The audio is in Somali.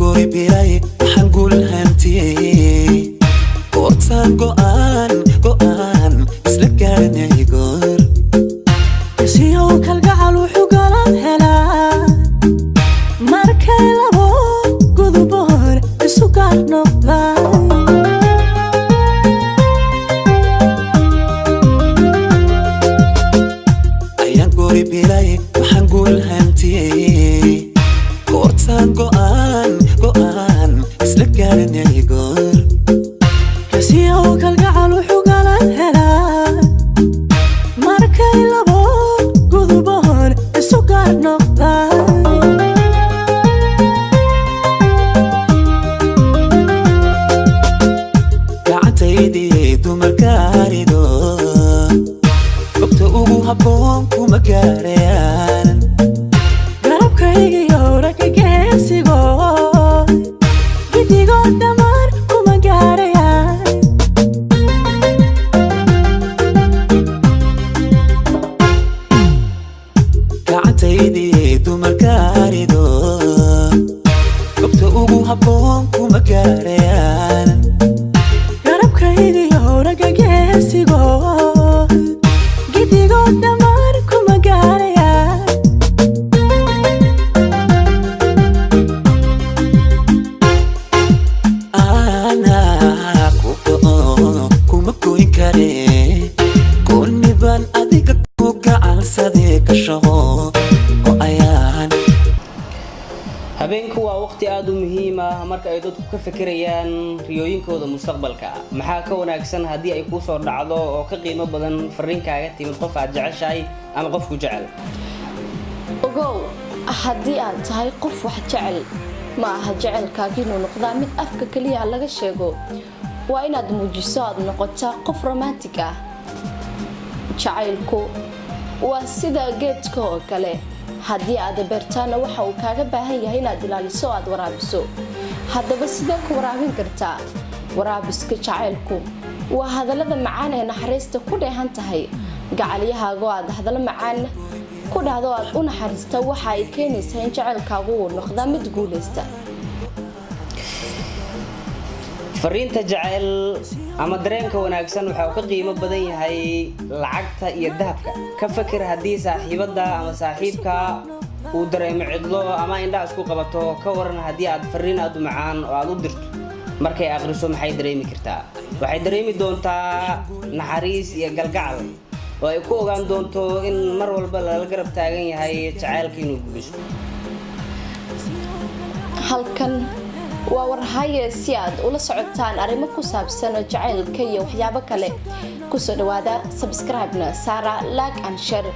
gori biray waxaan guul hantiyey goortaan go'aan isla gaarnay goor siyo kalgacal wuxuu galan helaa markay labo guduboon isu gaar noqdaan ayaan gori biray waxaan guul hantiyey goortaan go'aan isla gaarnay goor siyo kalgacal wuxuu galan helaa markay labo guduboon isu gaar noqdaan gacantaydii dumarka arido gobta ugu habboon kuma gaarayaan garabkaygiyo ragga geesigo gidigoo dhammaan kuma gaarayaan gacantaydii dumarka arido gobta ugu habboon kuma gaarayaan garabkaygiyo ragga geesigo gidigoo dhammaan kuma gaarayaan anaa ku go'o kuma goyn kare gooniban adiga ku gacansadee ka shaqo oo ayaan habeenku waa waqti aad u muhiim ah marka ay dadku ka fikirayaan riyooyinkooda mustaqbalka maxaa ka wanaagsan haddii ay ku soo dhacdo oo ka qiimo badan fariinkaaga timid qof aad jeceshahay ama qof ku jecel ogow haddii aad tahay qof wax jecel ma aha jecelkaaga inuu noqdaa mid afka kaliya laga sheego waa inaad muujiso aad noqotaa qof romantic ah jacaylku waa sida geedka oo kale haddii aad beertaana waxa uu kaaga baahan yahay inaad ilaaliso aad waraabiso haddaba sidee ku waraabin kartaa waraabiska jacaylku waa hadallada macaan ee naxariista ku dheehan tahay gacaliyahaaga aad hadallo macaan ku dhahdo aad u naxariista waxa ay keenaysaa in jacaylkaagu uu noqdo mid guuleysta fariinta jacayl ama dareenka wanaagsan waxa uu ka qiimo badan yahay lacagta iyo dahabka ka fakir haddii saaxiibada ama saaxiibka uu dareemo cidlo ama indhaha isku qabato ka waran haddii aad fariin aad u macaan oo aad u dirto markay aqriso maxay dareemi kartaa waxay dareemi doontaa naxariis iyo galgacal oo ay ku ogaan doonto in mar walba la garab taagan yahay jacaylka inuu guulaysto halkan waa warhaye si aad ula socotaan arrimo ku saabsan jacaylka iyo waxyaabo kale ku soo dhawaada subscribe-na saara like and share